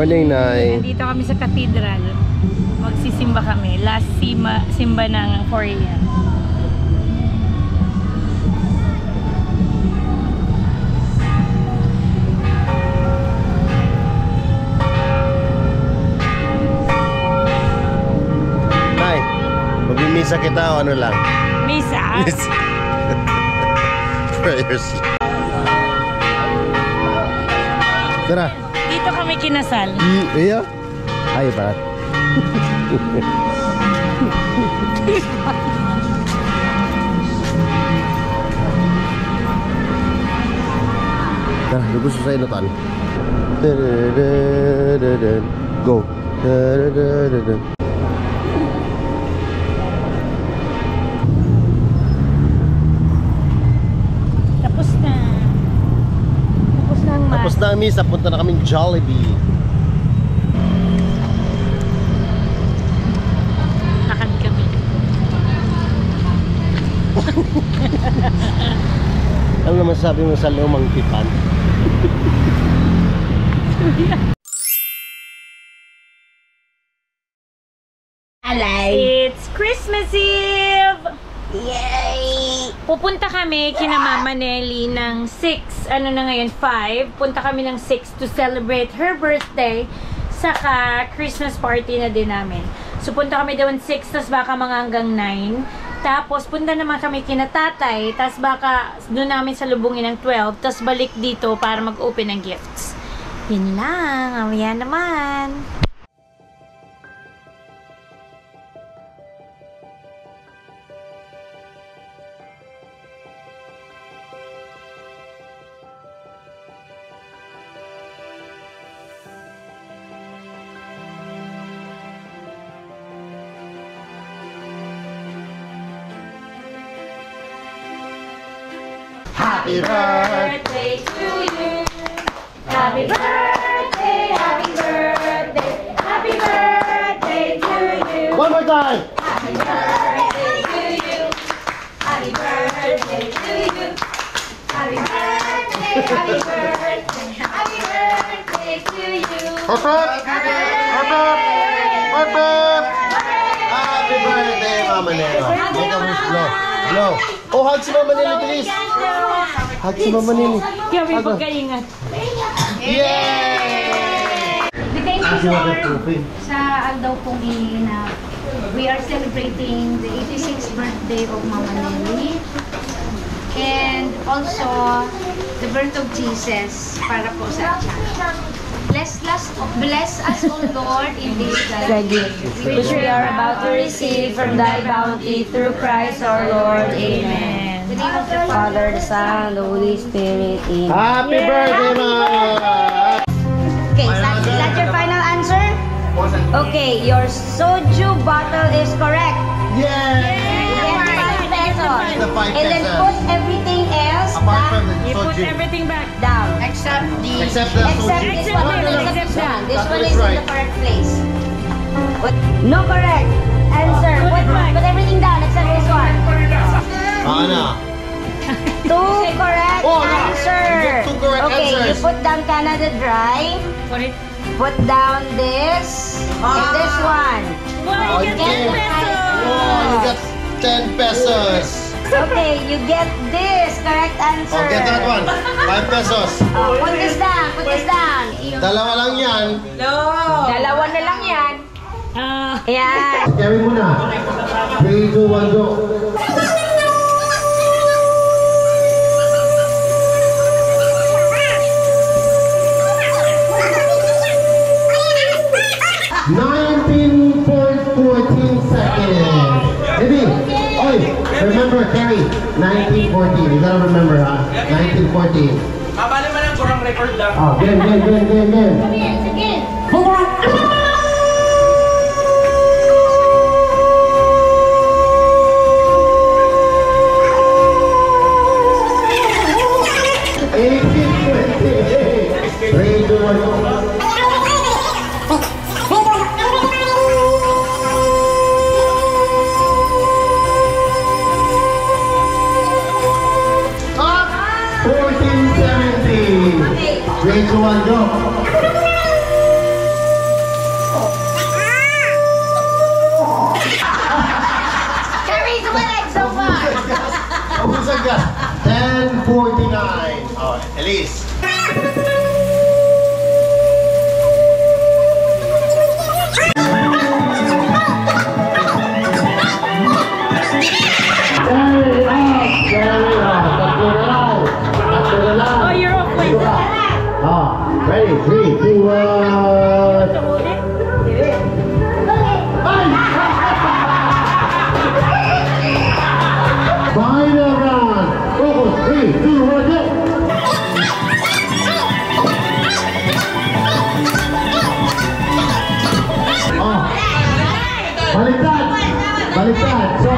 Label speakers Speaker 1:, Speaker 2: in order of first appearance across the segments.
Speaker 1: Morning, Nay.
Speaker 2: Nandito kami sa cathedral. Magsisimba kami. Last simba ng Korea.
Speaker 1: Nay, magmimisa kita o ano lang?
Speaker 2: Misa?
Speaker 1: Prayers. Tara.
Speaker 2: Dito kami kinasal.
Speaker 1: Iya? Ay, barat. Tara, lubos sa inutan. Go.
Speaker 2: Tapos na. Tapos na ang
Speaker 1: Tapos na ang misa, punta na kaming Jollibee.
Speaker 2: Lakad kami.
Speaker 1: Ano naman sabi mo sa lumang tipan?
Speaker 2: It's Christmas Eve!
Speaker 3: Yay!
Speaker 2: Pupunta kami kina Mama Nelly ng 6, ano na ngayon, 5. Punta kami ng 6 to celebrate her birthday. Saka Christmas party na din namin. So punta kami doon 6, tas baka mga hanggang 9. Tapos punta naman kami kina tatay, tas baka doon namin salubungin ng 12. Tas balik dito para mag-open ng gifts. Yun lang, mamaya naman.
Speaker 1: Happy birthday
Speaker 2: to you. Happy birthday, happy birthday, happy birthday to you.
Speaker 1: One more time!
Speaker 2: Happy birthday to you. Happy birthday to you. Happy birthday, happy birthday, happy birthday to you.
Speaker 1: Hop hop! Hop hop! Hop hop! Happy birthday, Mama Nelo. Make a wish, blow. Blow. Oh, hug si Mama Nelo, please. Hug si Mama Nelo.
Speaker 2: Kami pagkaingat.
Speaker 1: Yay!
Speaker 3: Thank you, Lord, sa aldaw pong na we are celebrating the 86th birthday of Mama Nelly. And also, the birth of Jesus para po sa church. Bless us, O Lord, in this gift
Speaker 2: Which we are about to receive from thy bounty through Christ our Lord. Amen.
Speaker 3: the name of the
Speaker 2: Father, the Son, the Holy Spirit. Amen.
Speaker 1: Happy birthday, Mama!
Speaker 3: Okay, is that your final answer?
Speaker 2: Okay, your soju bottle is correct.
Speaker 1: Yay!
Speaker 3: You get 5 pesos.
Speaker 1: The 5
Speaker 3: And then
Speaker 1: pesos.
Speaker 3: put everything else
Speaker 1: Apart from
Speaker 3: back
Speaker 1: the
Speaker 2: You put
Speaker 1: soju.
Speaker 2: everything back.
Speaker 3: down. Except the
Speaker 1: Except the
Speaker 3: except
Speaker 1: soju.
Speaker 3: this
Speaker 2: Except
Speaker 3: one.
Speaker 2: this,
Speaker 3: Except
Speaker 2: except
Speaker 3: this one. This
Speaker 1: that
Speaker 3: one
Speaker 1: is
Speaker 3: is in
Speaker 1: right.
Speaker 3: the correct place.
Speaker 2: No correct answer.
Speaker 3: Put everything down except this one.
Speaker 1: Ana.
Speaker 3: 2 correct
Speaker 1: Oh, no.
Speaker 3: answer.
Speaker 1: Two correct
Speaker 3: Okay, you
Speaker 1: answers.
Speaker 3: put down Canada Dry.
Speaker 2: Put it.
Speaker 3: Put down this and this one.
Speaker 2: Wow, you get 10 pesos.
Speaker 1: Oh, you got 10 pesos.
Speaker 3: Okay, you get this correct answer.
Speaker 1: Oh, get that one. 5 pesos.
Speaker 3: Put this down. Put this down.
Speaker 1: Dalawa lang yan.
Speaker 3: Dalawa na lang yan. Ayan.
Speaker 1: Carry mo na. 3, 2, 1, go. Remember, Terry, 1914. You gotta remember, 1914.
Speaker 4: Mabali man ang kurang record lang.
Speaker 1: Oh, game.
Speaker 3: Sige.
Speaker 1: Bilis agad. 10:49. Oh, Elise.
Speaker 2: Oh, you're off with
Speaker 1: Ready? 3, 2, 1. Final round. Focus. 3, 2, 1, go. Oh. Baliktad. Baliktad. So,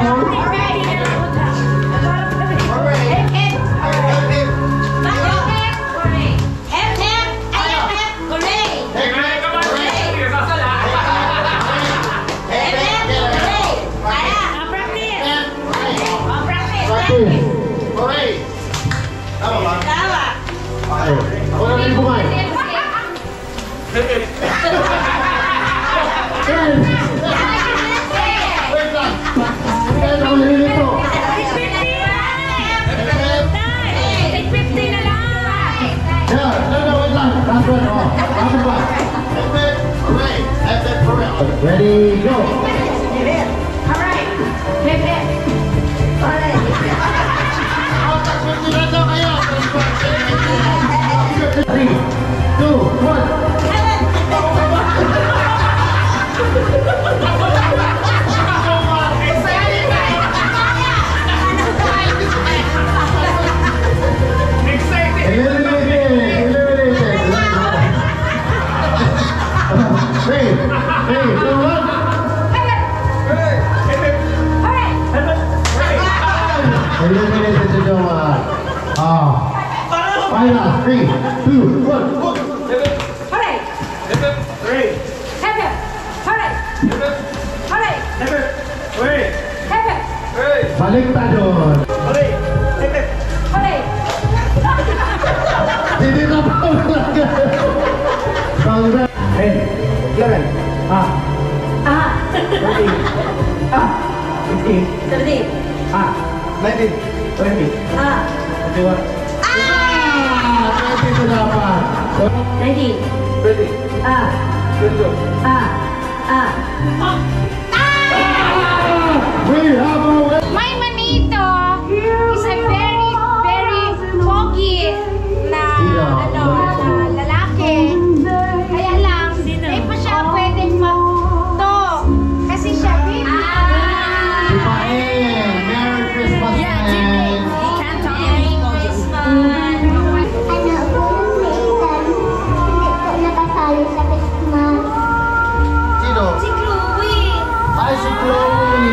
Speaker 1: Hooray! Tama ba? Okay. Ako na rin bumay. 10. Wait lang. 10 ako nililito.
Speaker 2: 8:50 na lang.
Speaker 1: Yeah, no, wait lang. Last one. Oh, last one. Hooray! Hooray! Ready, go!
Speaker 3: Alright.
Speaker 1: Three, two, one. Eliminated. Three, two, one. Eliminated to Joanne. Final. 3, 2, 1.
Speaker 3: Hooray!
Speaker 4: Hooray!
Speaker 3: Happy! Hooray! Hooray!
Speaker 4: Hooray!
Speaker 3: Happy!
Speaker 4: Hooray!
Speaker 1: Baliktad doon.
Speaker 4: Hooray!
Speaker 3: Hooray!
Speaker 1: Hindi na pa talaga. Congrats.
Speaker 4: 10, 11,
Speaker 3: Ah!
Speaker 4: 13, 16,
Speaker 3: 17!
Speaker 4: 19, 20,
Speaker 3: Ah!
Speaker 4: 21,
Speaker 1: Pwede ko dapat.
Speaker 3: 19!
Speaker 4: 20,
Speaker 3: Ah!
Speaker 4: 22,
Speaker 3: Ah! Ah!
Speaker 1: We have a win.
Speaker 3: My manito is a very, very pogi na lalaki. Kaya lang, hindi pa siya pwedeng magto. Kasi siya baby.
Speaker 1: Si Paeng. Merry Christmas, Paeng. Sino?
Speaker 3: Si Chloe.
Speaker 1: Ay, si Chloe.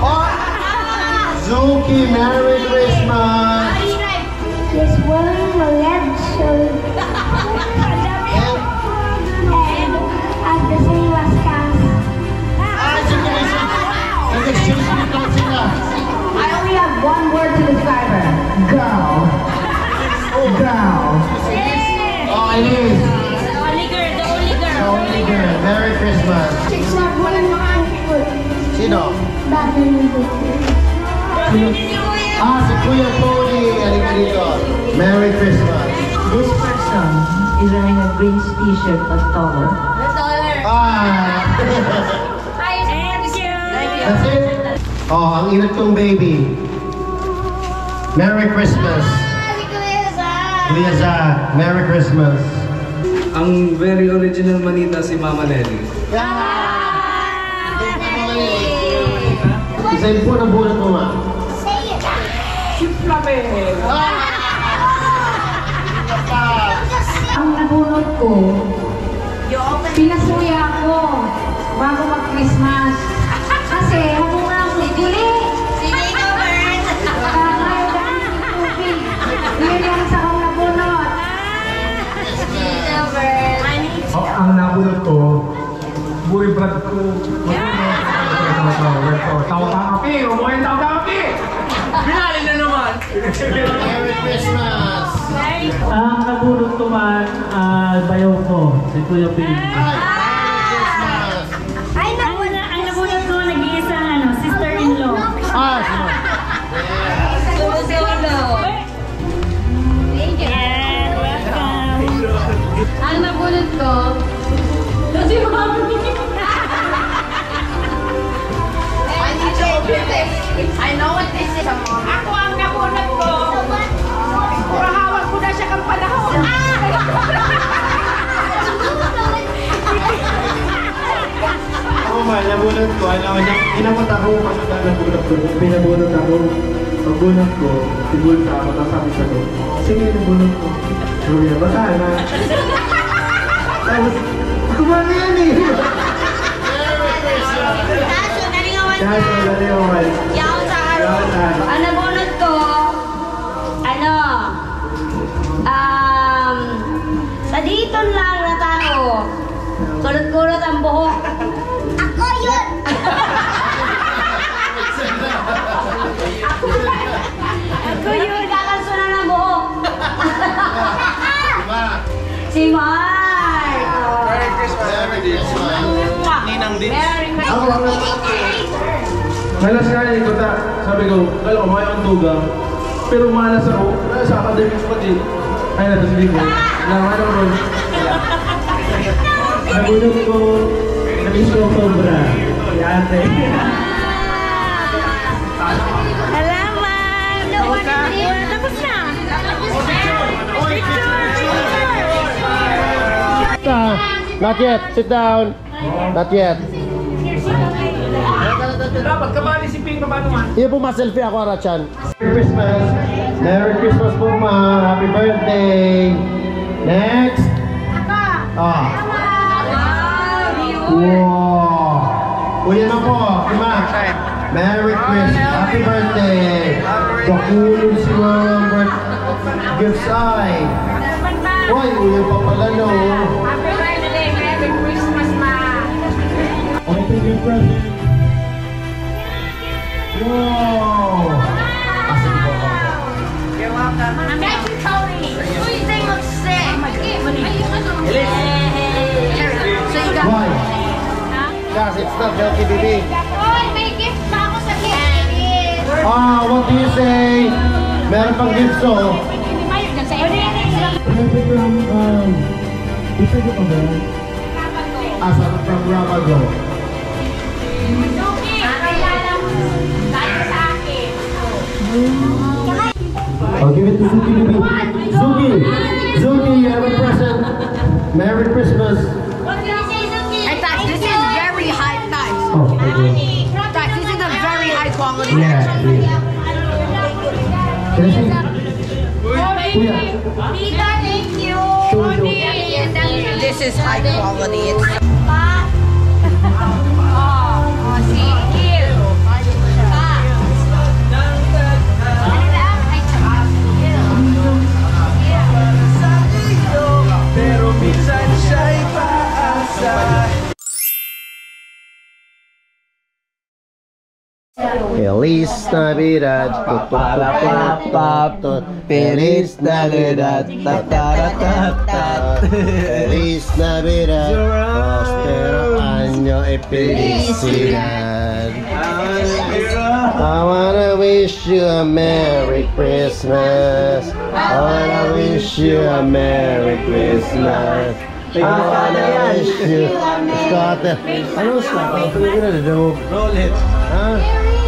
Speaker 1: Oh, Zuki, Merry Christmas.
Speaker 5: This one will never show. And at the same as cast.
Speaker 1: Ay, si Chloe. Nag-exchange nito sila.
Speaker 3: I only have one word to describe her.
Speaker 1: Girl. Girl. Oh, Elise.
Speaker 2: The only girl.
Speaker 1: Only girl. Merry Christmas.
Speaker 5: It's not one of my foot.
Speaker 1: Sino?
Speaker 5: Batman and
Speaker 1: Si Kuya Tony. Halika dito. Merry Christmas.
Speaker 6: This person is wearing a green t-shirt but taller.
Speaker 2: Thank you.
Speaker 1: That's it? Oh, ang inat kong baby. Merry Christmas. Kuya Zach, Merry Christmas.
Speaker 7: Ang very original manita si Mama Nelly.
Speaker 1: Isayin po na bunot mo, ma.
Speaker 3: Ang nabunot ko, pinasuya ko bago mag-Christmas. Kasi humunga ako bili. Yun yung sa akong nabunot.
Speaker 7: Ang nabunot ko, buri brad ko. Tawa-tawa-kapi! Umuhay tawa-tawa-kapi!
Speaker 4: Binali na naman!
Speaker 1: Merry Christmas.
Speaker 6: Ang nabunot ko man, bayaw ko, si Kuya Ping.
Speaker 1: Merry Christmas.
Speaker 2: Ang nabunot ko, nag-iisang sister-in-law.
Speaker 7: kasi na nabunot ko. Pinabunot ako. Pagbunot ko, tibulta ako. Tapos sabi sa ko, sige, nabunot ko. Sabi niya, bata na. Tapos, kumano yan eh. Kaso, naliwangan.
Speaker 5: Ang nabunot ko, sa dito lang na tao, kulot-kulot ang buhok. Ako yun! Ako yun! Kakasunan ng buhok. Si Mark!
Speaker 1: Merry Christmas.
Speaker 4: Ninang din.
Speaker 7: Malas nga yun ko sabi ko, kala ko may ang tugang. Pero malas ako, sa academics pa din. Ay, natasili ko. Naman ako ron. Nabunot ko, nabis ko sobra. Si ate.
Speaker 2: Salamat! Tapos na!
Speaker 1: Not yet. Sit down. Not yet.
Speaker 4: Dapat kabali si Pink pa naman.
Speaker 1: Iya po ma-selfie ako, Arachan. Merry Christmas. Merry Christmas po, ma. Happy birthday. Next. Ah. Wow. Uyan na po, Ima. Merry Christmas. Happy birthday. Bakulong si mga gifts ay. Uy, uyan pa pala, no?
Speaker 3: Happy birthday! Merry Christmas, ma!
Speaker 1: Open your present. Wow! Asan po ba?
Speaker 3: You're welcome. Thank you, Tony! Uy, thing looks sick! So you got...
Speaker 1: Why? Guys, it's not healthy, baby.
Speaker 3: Uy, may gift pa ako sa gift!
Speaker 1: Ah, what do you say? Meron pang gifts, oh. Isa ko pa ba? Asa from Ramago. I'll give it to Zuki, baby. Zuki! Zuki, you have a present. Merry Christmas.
Speaker 3: Hey, guys, this is very high, guys.
Speaker 1: Oh, okay.
Speaker 3: Guys, this is a very high quality.
Speaker 1: Yeah, yeah. Can I see? Kuya.
Speaker 3: Thank you.
Speaker 1: Show, show.
Speaker 3: This is high quality. It's
Speaker 4: Pero minsan siya'y paasa.
Speaker 1: Feliz Navidad, Feliz Navidad, Feliz Navidad, prospero año y felicidad. I wanna wish you a Merry Christmas. I wanna wish you a Merry Christmas. I wanna wish you. Scott, ano Scott? Ano gonna do?
Speaker 4: Roll it.
Speaker 1: Huh?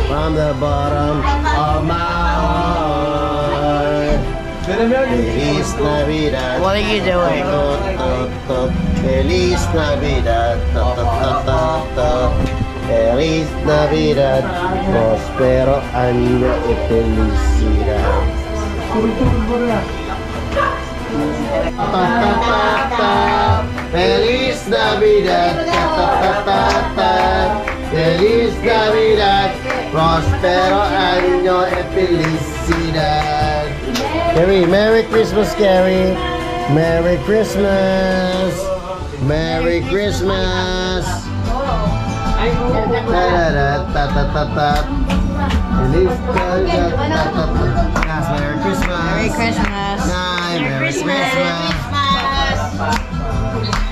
Speaker 1: From the bottom of my heart. Feliz Navidad.
Speaker 3: What are you doing?
Speaker 1: Feliz Navidad. Feliz Navidad. Prospero año y felicidad. Feliz Navidad. Feliz Navidad. Prospero año y felicidad. Carrie, Merry Christmas, Carrie. Merry Christmas. Merry Christmas. Feliz Navidad. Yes, Merry Christmas.
Speaker 3: Merry Christmas.
Speaker 1: Nay, Merry Christmas.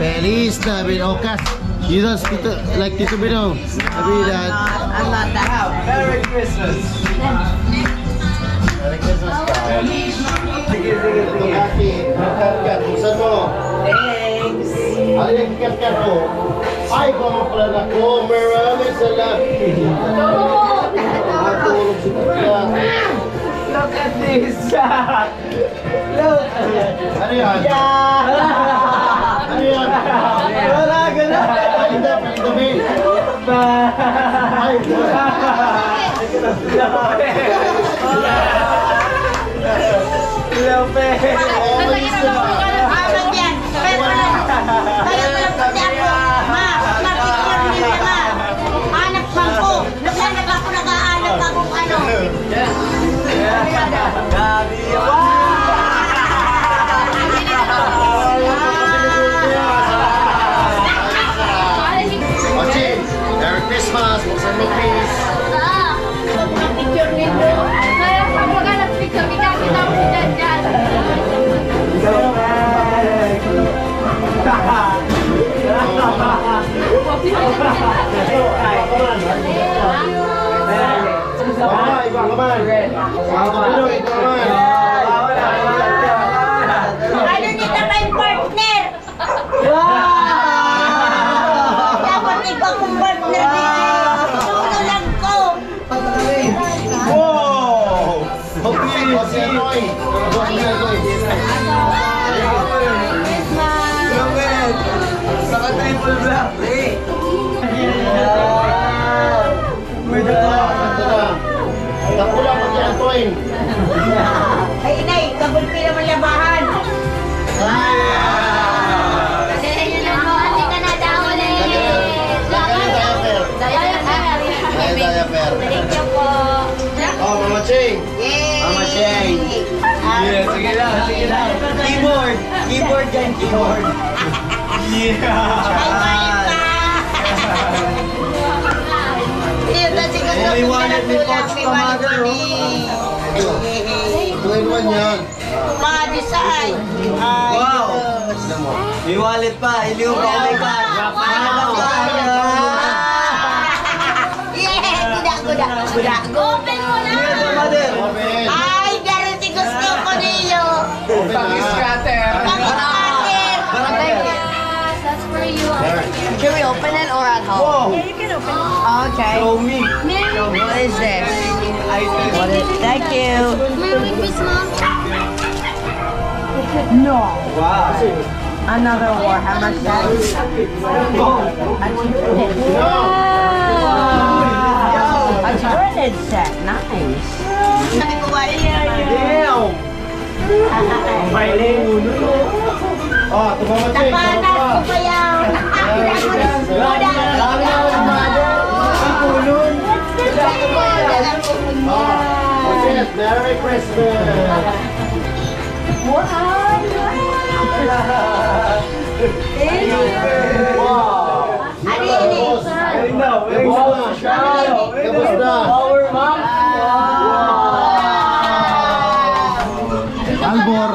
Speaker 1: Feliz Navidad. Oh, Cass, you don't speak like Tito Bino. Navidad.
Speaker 3: I'm not that.
Speaker 4: Merry Christmas.
Speaker 1: Merry Christmas, Cass.
Speaker 4: Sige, sige, sige.
Speaker 1: Kat, buksan mo.
Speaker 4: Thanks.
Speaker 1: Ano yung kat mo? Ay, kumaplan ako. Maraming salamat. Natulog si Kat.
Speaker 4: Look at this. Look.
Speaker 1: Ano yan? Ano yan?
Speaker 4: Wala ka na.
Speaker 1: Ay, hindi. Ay, hindi.
Speaker 5: Aman yan. Kaya pala pati ako. Ma, mapicture niyo na. Hanap man ko. Naghanap ako, nag-aanap ako ano.
Speaker 1: Watching! Merry Christmas! Buksan mo, please!
Speaker 3: Picture nito. Kaya sa mga nag-picture, ikakita mo si Jan Jan.
Speaker 1: Iba ka man! Iba ka man!
Speaker 5: Ano dito ba yung partner? Dapat iba kong partner dito. Tululag ko.
Speaker 1: Wow! Okay, okay, Roy! Okay, Roy!
Speaker 4: Saka triple black.
Speaker 1: Nakulang pag yan, Toy!
Speaker 5: Ay, inay, kabulpi naman labahan. Hindi ka na daw ulit.
Speaker 1: Diaper!
Speaker 5: Thank you po.
Speaker 1: Oh, Mama Ching!
Speaker 4: Mama Sheng. Yeah, sige lang. Keyboard. Keyboard yan, keyboard. May wallet, may pouch pa, mother,
Speaker 1: Two-in-one yan.
Speaker 5: Mga design. Ay,
Speaker 4: Wow.
Speaker 5: Diyos.
Speaker 4: May wallet pa. Iliw pa. Oh my God.
Speaker 5: Yeah, kuda. Open mo na.
Speaker 4: Mother.
Speaker 1: Open!
Speaker 5: Ay, daro si gusto ko niyo.
Speaker 1: Open na!
Speaker 5: Pag-scatter.
Speaker 3: That's for you.
Speaker 5: Can we open it or at home?
Speaker 4: Wow.
Speaker 2: You can open it.
Speaker 5: Okay.
Speaker 4: Show me.
Speaker 5: What is this? Thank you.
Speaker 3: Merry Christmas.
Speaker 5: No.
Speaker 4: Wow.
Speaker 5: Another Warhammer set. A Tyranid set. Nice. Sabi ko ba
Speaker 4: Damn.
Speaker 1: Oh, ito Mama Ching!
Speaker 5: Tapanan ko pa yan.
Speaker 1: What's it? Merry Christmas! Wow!
Speaker 5: Ano yun eh?
Speaker 1: Tapos na! Albor!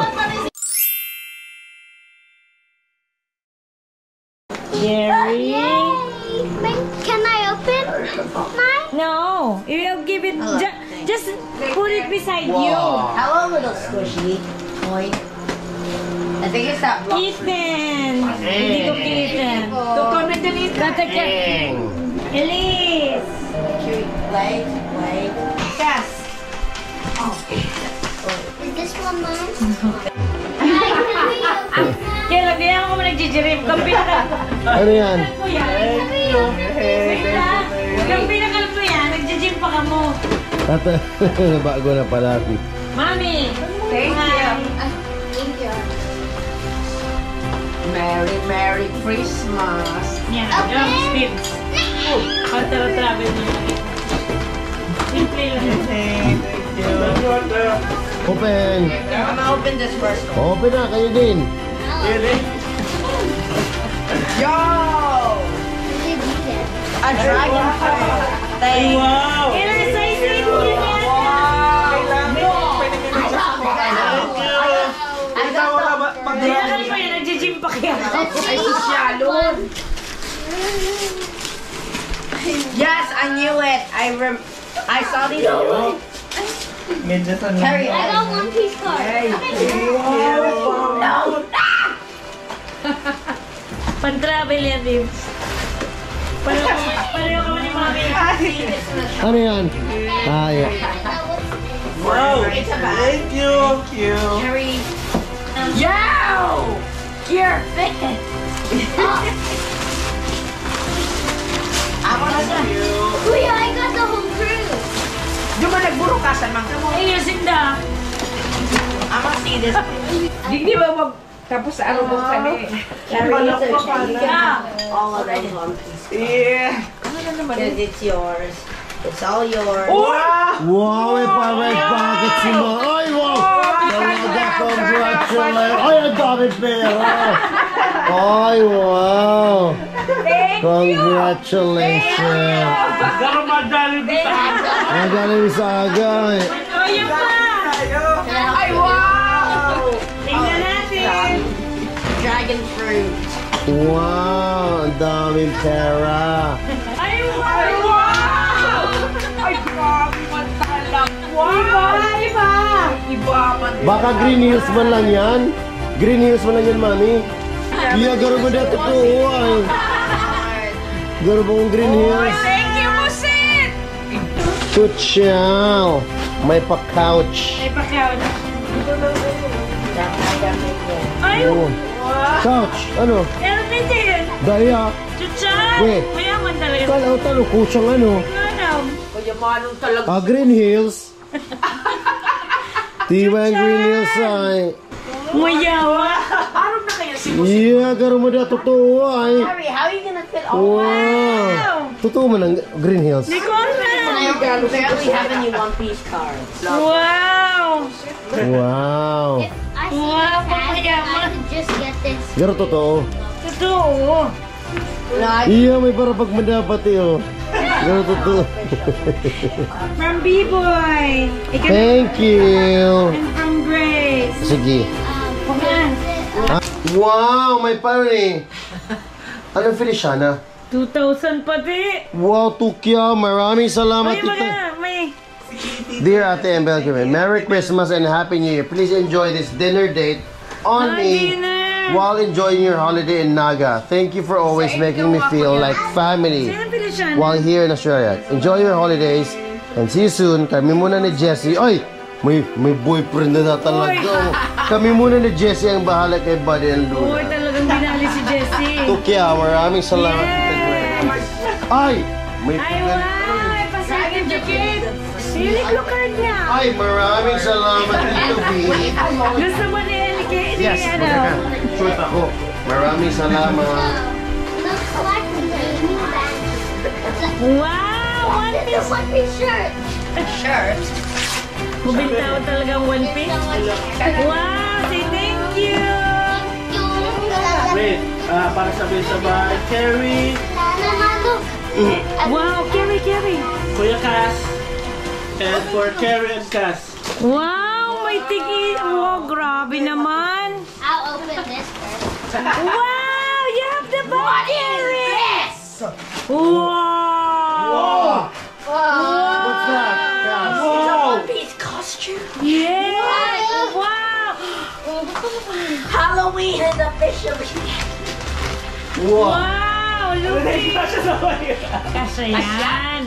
Speaker 2: Jerry?
Speaker 3: Can I open mine?
Speaker 2: No. You'll give it. Just put it beside
Speaker 5: Hello, little squishy. Boy. I think it's that block.
Speaker 2: Ethan. Hindi ko Ethan.
Speaker 5: Comment din ito.
Speaker 2: Elise.
Speaker 5: Wait. Yes.
Speaker 3: Is this one mine?
Speaker 2: Kaya lagyan ako mo nagjijirim. Kampi na.
Speaker 1: Ano yan?
Speaker 2: Mo yan. Wait lang. Kampi na kalam mo yan. Nagjijim pa ka mo.
Speaker 1: Tata, bago na pala.
Speaker 2: Mami.
Speaker 5: Thank you.
Speaker 3: Thank you.
Speaker 5: Merry Christmas.
Speaker 2: Yan. Drumsticks. Pantara-travel mo yan. Simple lang.
Speaker 1: Open!
Speaker 5: I'm gonna open this first.
Speaker 1: Open na, kayo din.
Speaker 5: Yo! A dragon. Thank
Speaker 2: Wow. Kailan size 8 yun yan? Kaya ka pa yan. Nagjijim pa kaya.
Speaker 5: Ay, sosyalon. Yes, I knew it. I saw these. Carry
Speaker 3: I got one piece card.
Speaker 5: No.
Speaker 2: Pan-travel yan, Dibs. Pareho ka ni Mami.
Speaker 1: Ano yan? Yeah.
Speaker 4: Wow. Thank you. Cute.
Speaker 5: Carry. Yo! You're fit. Ako na dyan.
Speaker 3: Kuya, I got the whole crew.
Speaker 5: Puro kasan mang.
Speaker 2: Ayusin na.
Speaker 5: Ama see this.
Speaker 8: Di ba mag... Tapos ano mo kami?
Speaker 5: All of them on piece.
Speaker 8: Yeah.
Speaker 5: Because it's yours. It's all yours.
Speaker 1: Wow, may pa-red pocket si Ma. Ay, wow! Talaga, congratulations! Ay, ang dami pera! Ay, wow! Congratulations!
Speaker 6: Pero madali bisa.
Speaker 1: Magaling sa agay.
Speaker 2: Oh, yun pa!
Speaker 8: Ay, wow!
Speaker 2: Tingnan natin.
Speaker 5: Dragon fruit.
Speaker 1: Wow, ang daming pera.
Speaker 2: Ay, wow!
Speaker 8: Ay, wow! Ay, grabe man talang. Wow!
Speaker 2: Iba!
Speaker 8: Iba man.
Speaker 1: Baka Green Hills man lang yan? Green Hills man lang yan, Mami? Iya, garo mo dito po, ay. Garo mo ang Green Hills.
Speaker 8: Thank you, Musit!
Speaker 1: Tutsyaw. May pa-couch.
Speaker 2: Ay, pa-couch. Ay,
Speaker 1: Oh. Couch, ano?
Speaker 2: Elvin din.
Speaker 1: Daya.
Speaker 2: Chuchan!
Speaker 1: Wait.
Speaker 2: Mayaman talaga.
Speaker 1: Talo, kutsang ano?
Speaker 2: Ano?
Speaker 8: Mayamanong talaga.
Speaker 1: Green Hills. Diba ang Green Hills ay?
Speaker 2: Mayawa.
Speaker 8: Araw na kaya si
Speaker 1: Iya, garo mo dito totoo ay.
Speaker 5: Harry, how are you gonna fit all
Speaker 1: Wow. Totoo man ang Green Hills.
Speaker 2: Hindi ko alam.
Speaker 5: Barely have any One Piece cards.
Speaker 2: Wow!
Speaker 1: Wow.
Speaker 3: I see
Speaker 2: Wow,
Speaker 3: this ad,
Speaker 2: mayaman.
Speaker 3: I could just get this.
Speaker 1: Garo totoo.
Speaker 2: Totoo.
Speaker 1: Iya, may para pag madapat eh. Garo totoo.
Speaker 2: From B-Boy. Ikaw
Speaker 1: Thank you.
Speaker 2: and from Grace.
Speaker 1: Sige.
Speaker 2: Yan.
Speaker 1: Wow, may pa eh. Anong Feliciana?
Speaker 2: 2,000 pati.
Speaker 1: Wow, Tukya. Maraming salamat.
Speaker 2: May mga, may.
Speaker 1: Dear Ate and Belgium, Merry Christmas and Happy New Year. Please enjoy this dinner date on me
Speaker 2: dinner.
Speaker 1: while enjoying your holiday in Naga. Thank you for always making me feel like family
Speaker 2: Sino Felician?
Speaker 1: while here in Australia. Enjoy your holidays and see you soon. Kami muna ni Jessie. Ay! May boyfriend na talaga. Kami muna ni Jessie ang bahala kay Buddy and
Speaker 2: Oo,
Speaker 1: Luna.
Speaker 2: talagang binali si Jessie.
Speaker 1: Tukya, maraming salamat. Ay! May
Speaker 2: Ay, wow! May pa-second ticket. Uniqlo card niya.
Speaker 1: Ay, maraming salamat dito, B.
Speaker 2: Gusto mo ni Elike?
Speaker 1: Yes,
Speaker 2: Ano?
Speaker 1: short ako. Maraming salamat.
Speaker 3: Looks like a gaming bag.
Speaker 2: Wow! One piece.
Speaker 3: One piece shirt.
Speaker 5: Shirt.
Speaker 2: Mubintaw talagang one piece. Wow! Say thank you!
Speaker 6: Wait, para sabay-sabay. Carrie,
Speaker 2: Wow! Carry!
Speaker 6: Kuya Cass. And for Carrie and Cass.
Speaker 2: Wow! May ticket! Wow! Grabe naman!
Speaker 3: I'll open this first.
Speaker 2: Wow! You have the bag, Carrie! Wow!
Speaker 1: What's that? Cass?
Speaker 6: Wow!
Speaker 5: Piece costume.
Speaker 2: Yeah! Wow!
Speaker 5: Halloween is officially.
Speaker 1: Wow.
Speaker 2: Wow! Look! Kasya yan!